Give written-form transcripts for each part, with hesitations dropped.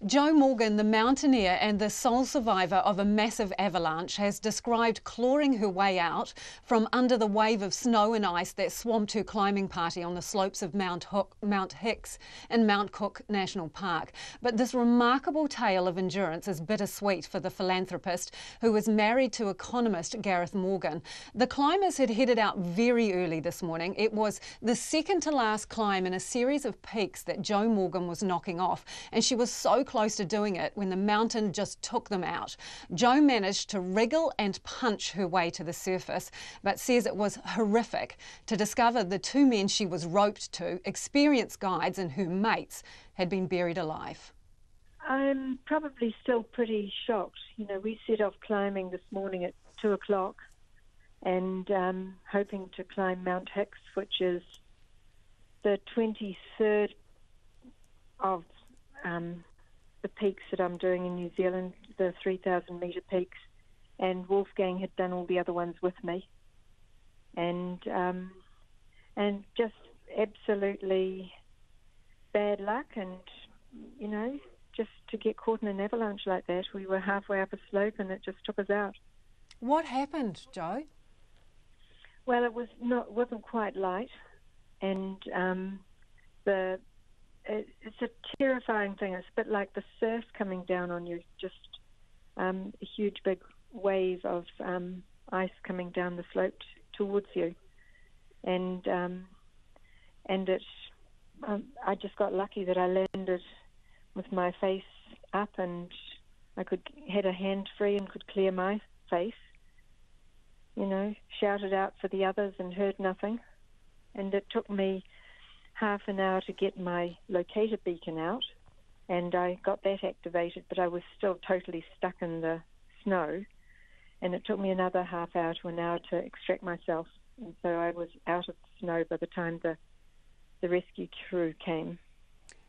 Joe Morgan, the mountaineer and the sole survivor of a massive avalanche, has described clawing her way out from under the wave of snow and ice that swamped her climbing party on the slopes of Mount Hicks in Mount Cook National Park. But this remarkable tale of endurance is bittersweet for the philanthropist who was married to economist Gareth Morgan. The climbers had headed out very early this morning. It was the second to last climb in a series of peaks that Joe Morgan was knocking off, and she was so close to doing it when the mountain just took them out. Joe managed to wriggle and punch her way to the surface, but says it was horrific to discover the two men she was roped to, experienced guides and her mates, had been buried alive. I'm probably still pretty shocked. You know, we set off climbing this morning at 2 o'clock and hoping to climb Mount Hicks, which is the 23rd of the peaks that I'm doing in New Zealand, the 3,000 metre peaks, and Wolfgang had done all the other ones with me, and just absolutely bad luck, and you know, just to get caught in an avalanche like that. We were halfway up a slope and it just took us out. What happened, Joe? Well, it wasn't quite light, and it's a terrifying thing. It's a bit like the surf coming down on you, just a huge big wave of ice coming down the slope towards you, and I just got lucky that I landed with my face up, and I had a hand free and could clear my face. You know, shouted out for the others and heard nothing, and it took me half an hour to get my locator beacon out, and I got that activated, but I was still totally stuck in the snow, and it took me another half hour to an hour to extract myself, and so I was out of the snow by the time the rescue crew came.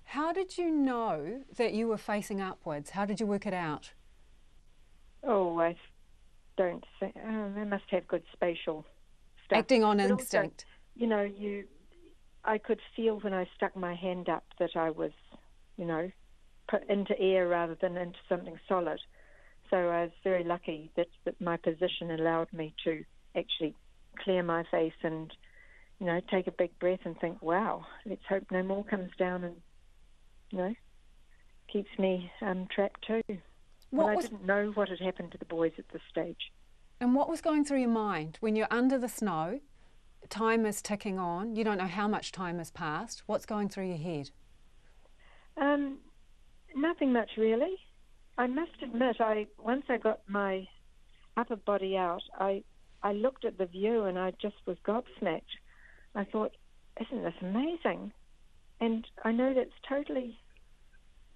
How did you know that you were facing upwards? How did you work it out? Oh, I don't think, they must have good spatial stuff. Acting on but instinct. Also, you know, I could feel when I stuck my hand up that I was, you know, put into air rather than into something solid. So I was very lucky that my position allowed me to actually clear my face and, you know, take a big breath and think, wow, let's hope no more comes down and, you know, keeps me trapped too. I didn't know what had happened to the boys at this stage. And what was going through your mind when you're under the snow? Time is ticking on. You don't know how much time has passed. What's going through your head? Nothing much, really. I must admit, once I got my upper body out, I looked at the view and I just was gobsmacked. I thought, isn't this amazing? And I know that's totally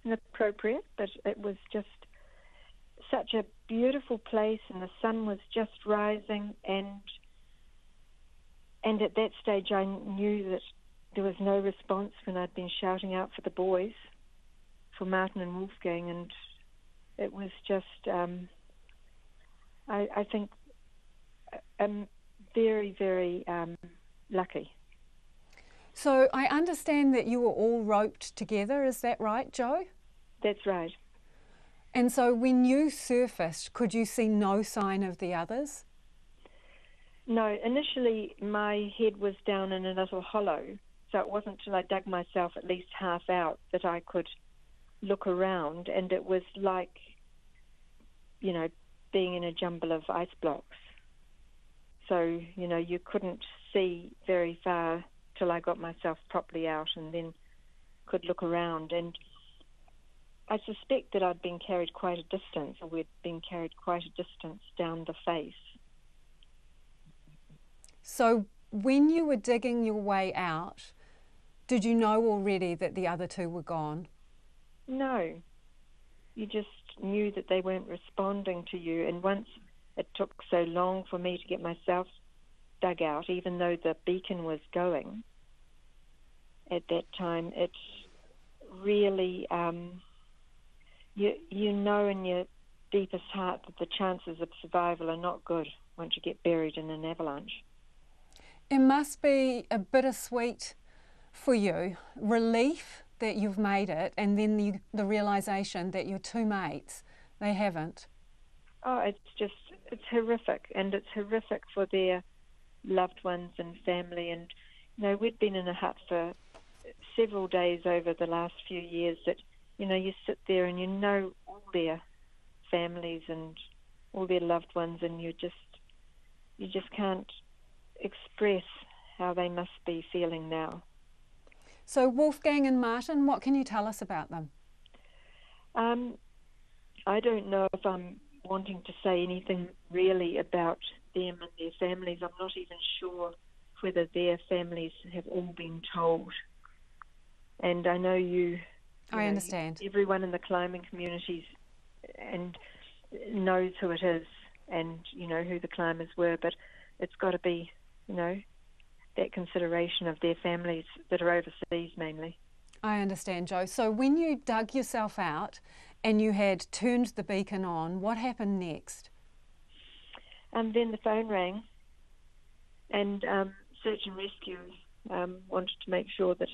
inappropriate, but it was just such a beautiful place, and the sun was just rising, and at that stage I knew that there was no response when I'd been shouting out for the boys, for Martin and Wolfgang, and it was just, I think, very, very lucky. So I understand that you were all roped together, is that right, Joe? That's right. And so when you surfaced, could you see no sign of the others? No, initially my head was down in a little hollow, so it wasn't till I dug myself at least half out that I could look around, and it was like, you know, being in a jumble of ice blocks. So, you know, you couldn't see very far till I got myself properly out and then could look around. And I suspect that I'd been carried quite a distance, or we'd been carried quite a distance down the face. So when you were digging your way out, did you know already that the other two were gone? No. You just knew that they weren't responding to you, and once it took so long for me to get myself dug out, even though the beacon was going at that time, it's really, you know in your deepest heart that the chances of survival are not good once you get buried in an avalanche. It must be a bittersweet for you, relief that you've made it, and then the realisation that your two mates, they haven't? Oh, it's horrific, and it's horrific for their loved ones and family. And, we'd been in a hut for several days over the last few years that, you sit there and all their families and all their loved ones, and you just can't express how they must be feeling now. So Wolfgang and Martin, what can you tell us about them? I don't know if I'm wanting to say anything really about them and their families. I'm not even sure whether their families have all been told. And I know I understand. Everyone in the climbing communities and knows who it is and, who the climbers were, but it's got to be, that consideration of their families that are overseas mainly. I understand, Jo. So when you dug yourself out and you had turned the beacon on, what happened next? Then the phone rang, and search and rescue wanted to make sure that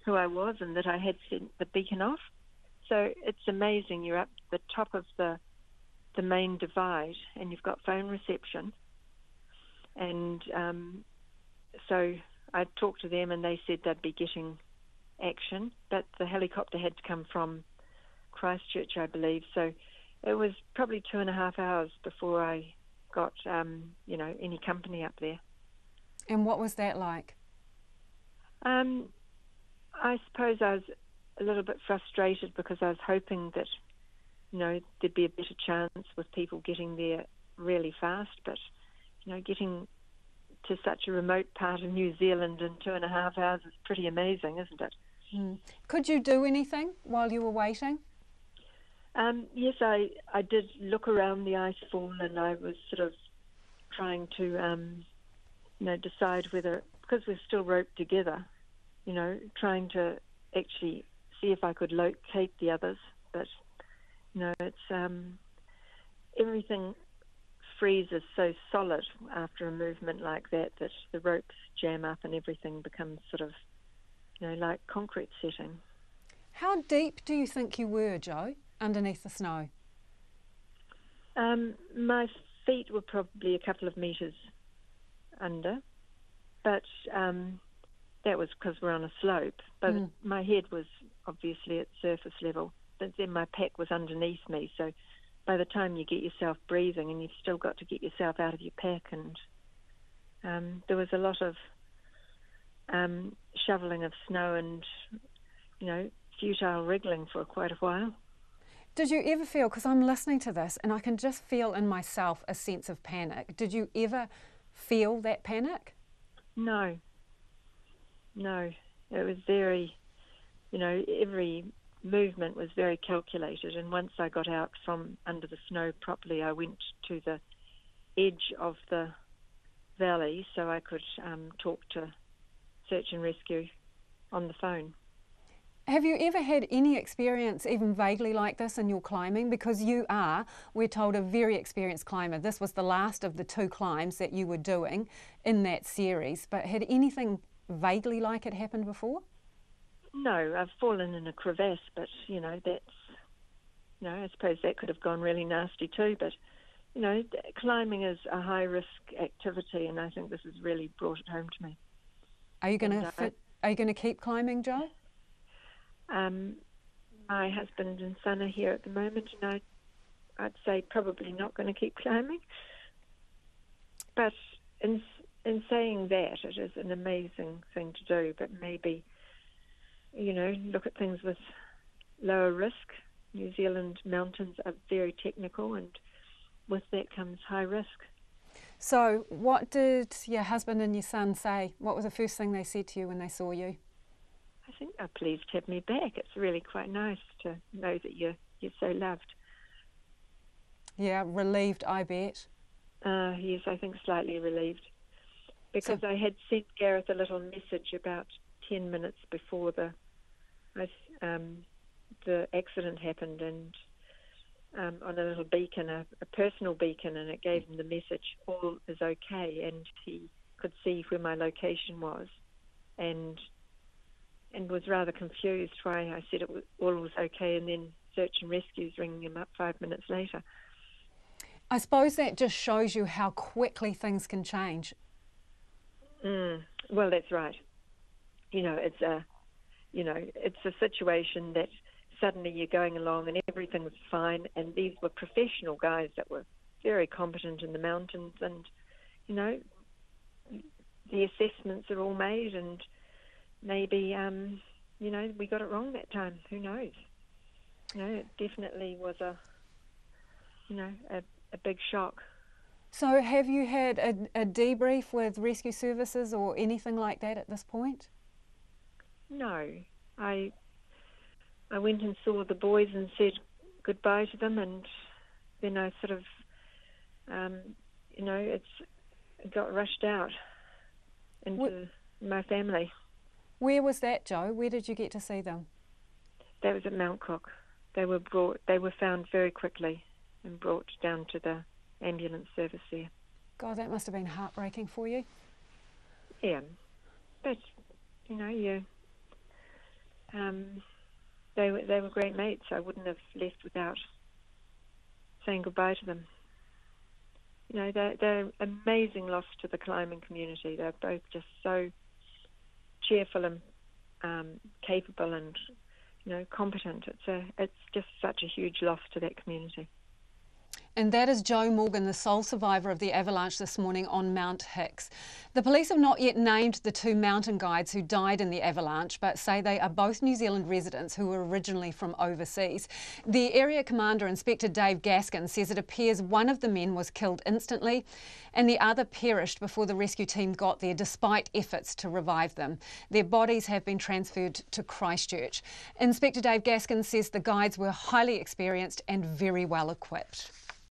who I was and that I had sent the beacon off. So it's amazing. You're up the top of the main divide and you've got phone reception. And so I talked to them and they said they'd be getting action, but the helicopter had to come from Christchurch, I believe. So it was probably 2.5 hours before I got, any company up there. And what was that like? I suppose I was a little bit frustrated because I was hoping that, there'd be a better chance with people getting there really fast, but, getting to such a remote part of New Zealand in 2.5 hours is pretty amazing, isn't it? Mm. Could you do anything while you were waiting? Yes, I did look around the icefall, and I was sort of trying to, decide whether, because we're still roped together, trying to actually see if I could locate the others. But, it's everything freezes so solid after a movement like that the ropes jam up and everything becomes sort of, like concrete setting. How deep do you think you were, Jo, underneath the snow? My feet were probably a couple of metres under, but that was because we're on a slope. But my head was obviously at surface level, but then my pack was underneath me, so by the time you get yourself breathing, and you've still got to get yourself out of your pack, and there was a lot of shoveling of snow and, futile wriggling for quite a while. Did you ever feel, because I'm listening to this and I can just feel in myself a sense of panic, did you ever feel that panic? No. It was very, every movement was very calculated, and once I got out from under the snow properly, I went to the edge of the valley so I could talk to search and rescue on the phone. Have you ever had any experience even vaguely like this in your climbing? Because you are, we're told, a very experienced climber. This was the last of the 2 climbs that you were doing in that series, but had anything vaguely like it happened before? No, I've fallen in a crevasse, but, that's, I suppose that could have gone really nasty too, but, climbing is a high-risk activity, and I think this has really brought it home to me. Are you going to keep climbing, Jo? My husband and son are here at the moment, and I'd say probably not going to keep climbing. But in saying that, it is an amazing thing to do, but maybe, look at things with lower risk. New Zealand mountains are very technical, and with that comes high risk. So what did your husband and your son say? What was the first thing they said to you when they saw you? I think they're pleased to have me back. It's really quite nice to know that you're so loved. Yeah, relieved, I bet. Yes, I think slightly relieved. Because I had sent Gareth a little message about 10 minutes before the accident happened, and on a little beacon, a personal beacon, and it gave him the message, all is okay, and he could see where my location was, and and was rather confused why I said all was okay, and then search and rescue's ringing him up 5 minutes later. I suppose that just shows you how quickly things can change. Well, that's right. It's a situation that suddenly you're going along and everything's fine, and these were professional guys that were very competent in the mountains, and the assessments are all made, and maybe we got it wrong that time. Who knows? It definitely was a big shock. So have you had a debrief with rescue services or anything like that at this point? No, I went and saw the boys and said goodbye to them, and then I sort of it got rushed out into my family. Where was that, Jo? Where did you get to see them? That was at Mount Cook. They were found very quickly and brought down to the ambulance service there. God, that must have been heartbreaking for you. Yeah, but they were great mates. I wouldn't have left without saying goodbye to them. They're amazing loss to the climbing community. They're both just so cheerful and capable and competent. It's just such a huge loss to that community. And that is Jo Morgan, the sole survivor of the avalanche this morning on Mount Hicks. The police have not yet named the two mountain guides who died in the avalanche, but say they are both New Zealand residents who were originally from overseas. The area commander, Inspector Dave Gaskin, says it appears one of the men was killed instantly and the other perished before the rescue team got there, despite efforts to revive them. Their bodies have been transferred to Christchurch. Inspector Dave Gaskin says the guides were highly experienced and very well equipped.